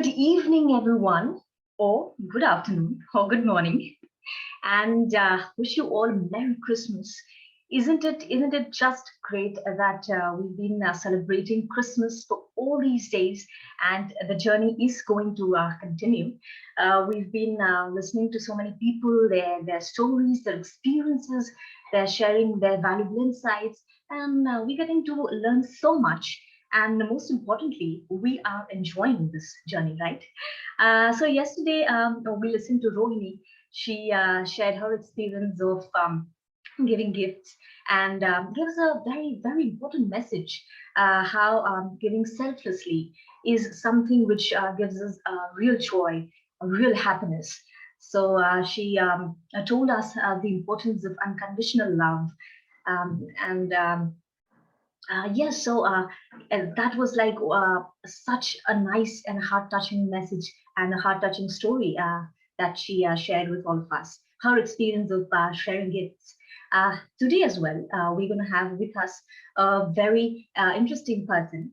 Good evening, everyone, or good afternoon, or good morning, and wish you all Merry Christmas. Isn't it just great that we've been celebrating Christmas for all these days, and the journey is going to continue. We've been listening to so many people, their stories, their experiences, they're sharing their valuable insights, and we're getting to learn so much. And most importantly, we are enjoying this journey, right? So yesterday, we listened to Rohini. She shared her experience of giving gifts and gave us a very, very important message, how giving selflessly is something which gives us real joy, real happiness. So she told us the importance of unconditional love. Yes, so that was like such a nice and heart-touching message and a heart-touching story that she shared with all of us. Her experience of sharing gifts. Today as well, we're going to have with us a very interesting person.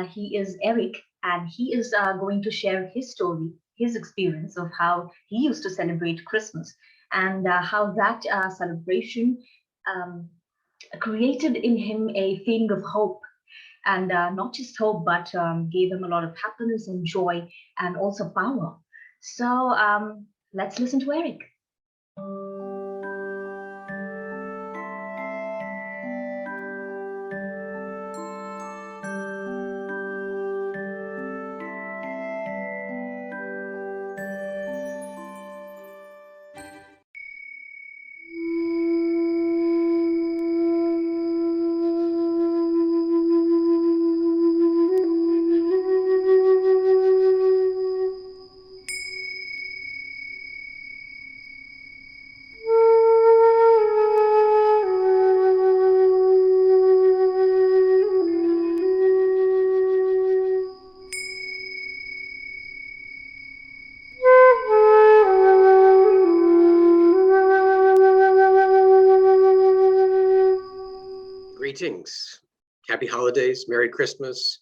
He is Eric, and he is going to share his story, his experience of how he used to celebrate Christmas and how that celebration. Created in him a feeling of hope and not just hope but gave him a lot of happiness and joy and also power. So let's listen to Eric. Greetings, happy holidays, Merry Christmas,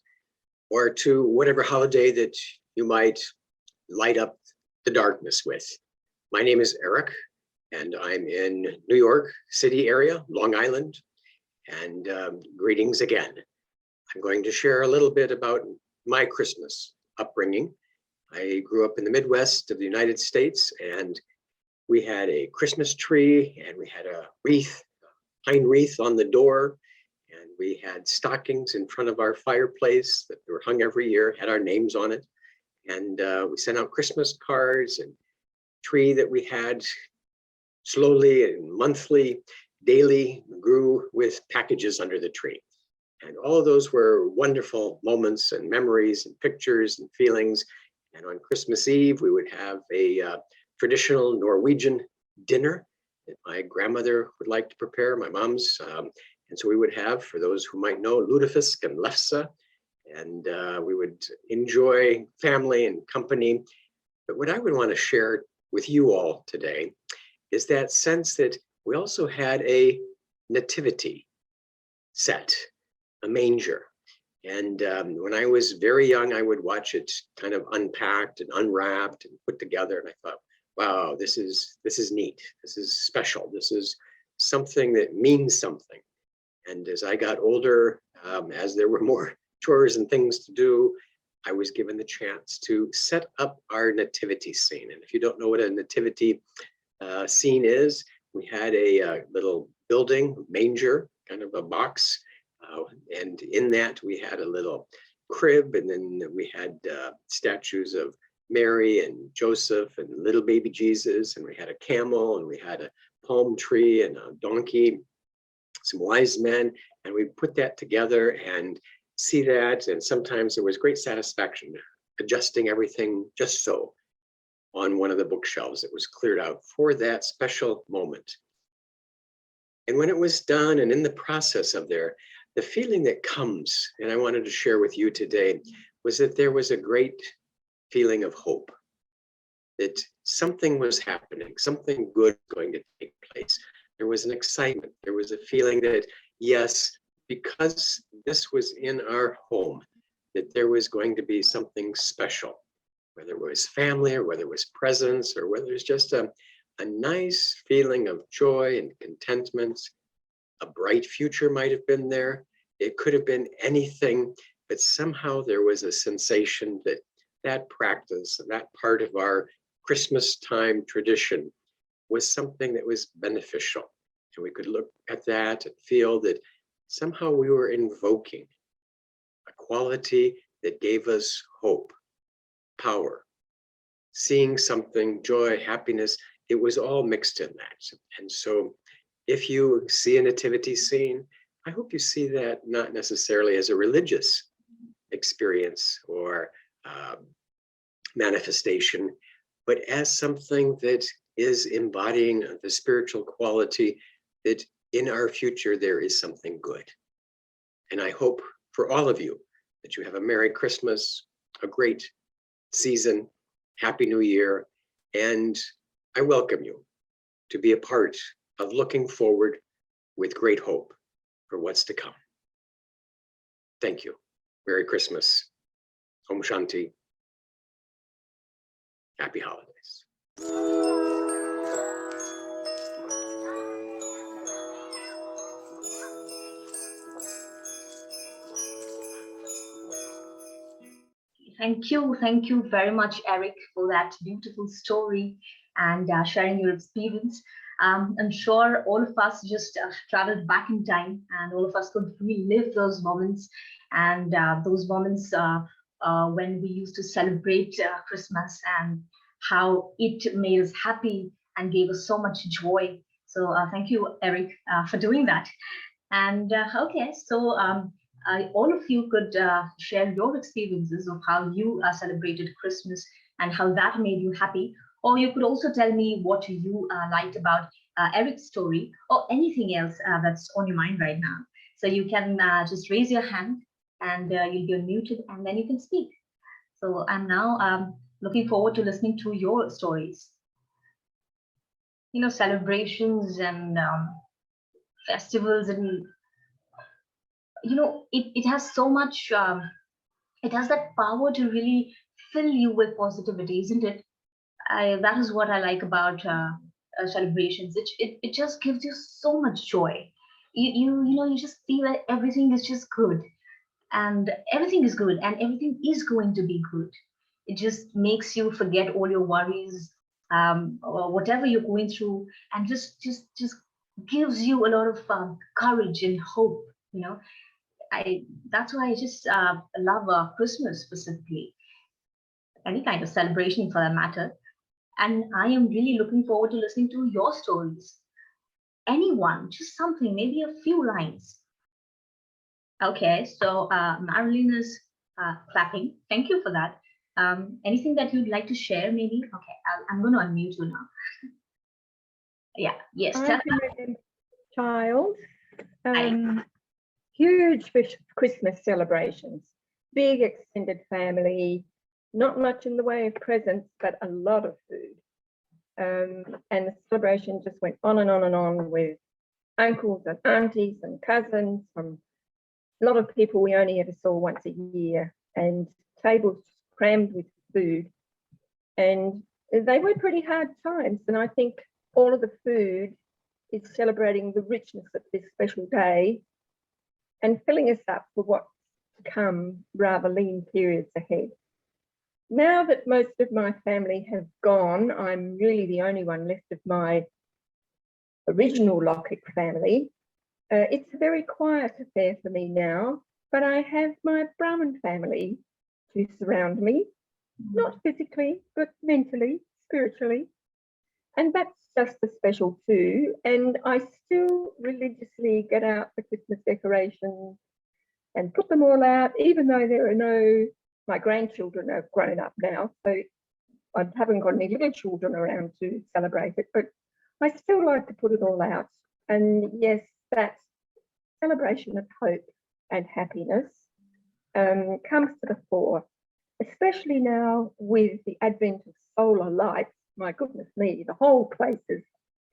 or to whatever holiday that you might light up the darkness with. My name is Eric, and I'm in New York City area, Long Island, and greetings again. I'm going to share a little bit about my Christmas upbringing. I grew up in the Midwest of the United States, and we had a Christmas tree, and we had a wreath, a pine wreath on the door, and we had stockings in front of our fireplace that were hung every year, had our names on it. And we sent out Christmas cards, and tree that we had slowly and monthly, daily grew with packages under the tree. And all of those were wonderful moments and memories and pictures and feelings. And on Christmas Eve, we would have a traditional Norwegian dinner that my grandmother would like to prepare, my mom's. And so we would have, for those who might know, lutefisk and lefse, and we would enjoy family and company. But what I would want to share with you all today is that sense that we also had a nativity set, a manger. And when I was very young, I would watch it kind of unpacked and unwrapped and put together. And I thought, wow, this is neat. This is special. This is something that means something. And as I got older, as there were more chores and things to do, I was given the chance to set up our nativity scene. And if you don't know what a nativity scene is, we had a little building, manger, kind of a box. And in that, we had a little crib, and then we had statues of Mary and Joseph and little baby Jesus, and we had a camel, and we had a palm tree and a donkey, some wise men, and we put that together and see that. And sometimes there was great satisfaction adjusting everything just so on one of the bookshelves that was cleared out for that special moment. And when it was done and in the process of there, the feeling that comes, and I wanted to share with you today, was that there was a great feeling of hope, that something was happening, something good going to take place. There was an excitement. There was a feeling that, yes, because this was in our home, that there was going to be something special whether it was family or whether it was presents or whether it's just a nice feeling of joy and contentment. A bright future might have been there. It could have been anything, but somehow there was a sensation that that practice, that part of our Christmas time tradition was something that was beneficial. And we could look at that and feel that somehow we were invoking a quality that gave us hope, power, seeing something, joy, happiness. It was all mixed in that. And so if you see a nativity scene, I hope you see that not necessarily as a religious experience or manifestation, but as something that is embodying the spiritual quality that in our future there is something good. And I hope for all of you that you have a Merry Christmas, a great season, Happy New Year, and I welcome you to be a part of looking forward with great hope for what's to come. Thank you. Merry Christmas. Om Shanti. Happy holidays. Thank you very much, Eric, for that beautiful story and sharing your experience. I'm sure all of us just traveled back in time and all of us could relive those moments and those moments when we used to celebrate Christmas and how it made us happy and gave us so much joy. So thank you, Eric, for doing that. And okay, so all of you could share your experiences of how you celebrated Christmas and how that made you happy. Or you could also tell me what you liked about Eric's story or anything else that's on your mind right now. So you can just raise your hand and you'll be unmuted and then you can speak. So I'm now looking forward to listening to your stories. You know, celebrations and festivals and you know it has so much it has that power to really fill you with positivity, isn't it? That is what I like about celebrations. It just gives you so much joy. You know, you just feel that everything is just good and everything is good and everything is going to be good. It just makes you forget all your worries, or whatever you're going through, and just gives you a lot of courage and hope. You know, I that's why I just love Christmas specifically, any kind of celebration for that matter. And I am really looking forward to listening to your stories. Anyone, just something, maybe a few lines. Okay, so Marilyn is clapping. Thank you for that. Anything that you'd like to share, maybe? Okay, I'm going to unmute you now. Yeah, yes. I can remember child, huge Christmas celebrations, big extended family, not much in the way of presents, but a lot of food. And the celebration just went on and on and on with uncles and aunties and cousins from a lot of people we only ever saw once a year, and tables crammed with food. And they were pretty hard times. And I think all of the food is celebrating the richness of this special day and filling us up for what's to come, rather lean periods ahead. Now that most of my family have gone, I'm really the only one left of my original Lockett family. It's a very quiet affair for me now, but I have my Brahmin family to surround me, not physically, but mentally, spiritually. And that's just as special too. And I still religiously get out the Christmas decorations and put them all out, even though there are my grandchildren are grown up now, so I haven't got any little children around to celebrate it, but I still like to put it all out. And yes, that celebration of hope and happiness comes to the fore, especially now with the advent of solar lights. My goodness me, the whole place is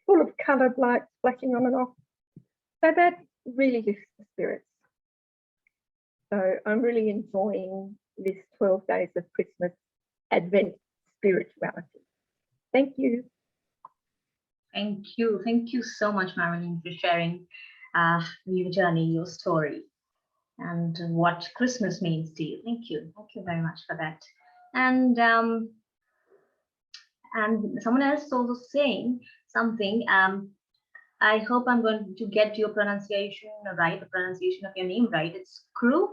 full of coloured lights flashing on and off. So that really lifts the spirits. So I'm really enjoying this 12 days of Christmas Advent spirituality. Thank you. Thank you. Thank you so much, Marilyn, for sharing your journey, your story, and what Christmas means to you. Thank you. Thank you very much for that. And someone else is also saying something. I hope I'm going to get your pronunciation right, the pronunciation of your name right. It's Crew,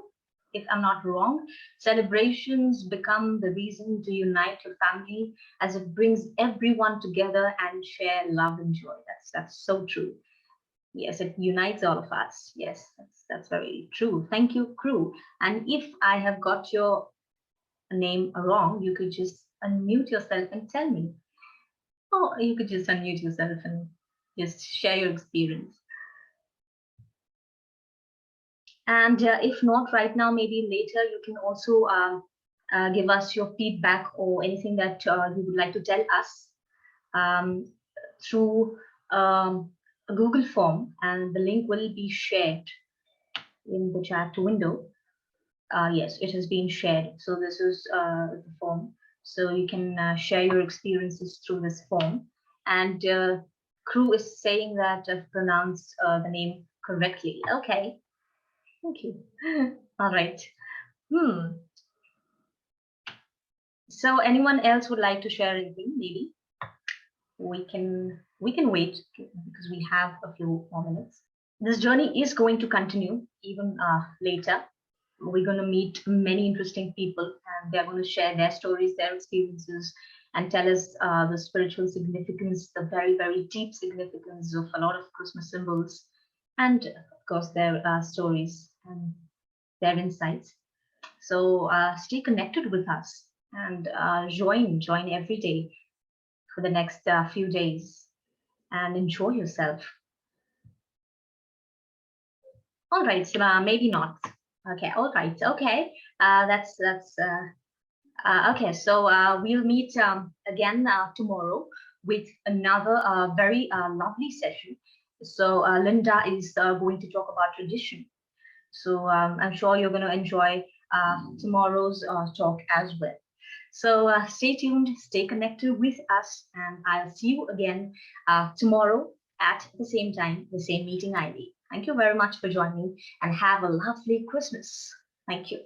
if I'm not wrong. Celebrations become the reason to unite your family as it brings everyone together and share love and joy. That's so true. Yes, it unites all of us. Yes, that's very true. Thank you, Crew. And if I have got your name wrong, you could just unmute yourself and tell me. Oh, you could just unmute yourself and just share your experience. And if not right now, maybe later, you can also give us your feedback or anything that you would like to tell us through a Google form, and the link will be shared in the chat window. Yes, it has been shared. So this is the form. So you can share your experiences through this form. And Crew is saying that I've pronounced the name correctly. Okay, thank you. All right. So anyone else would like to share anything? Maybe we can wait because we have a few more minutes. This journey is going to continue even later. We're going to meet many interesting people, and they're going to share their stories, their experiences, and tell us the spiritual significance, the very, very deep significance of a lot of Christmas symbols, and of course their stories and their insights. So stay connected with us and join every day for the next few days and enjoy yourself. All right, so maybe not. Okay, all right, okay. That's okay. So we'll meet again tomorrow with another very lovely session. So Linda is going to talk about tradition. So I'm sure you're going to enjoy tomorrow's talk as well. So stay tuned, stay connected with us, and I'll see you again tomorrow at the same time, the same meeting ID. Thank you very much for joining, and have a lovely Christmas. Thank you.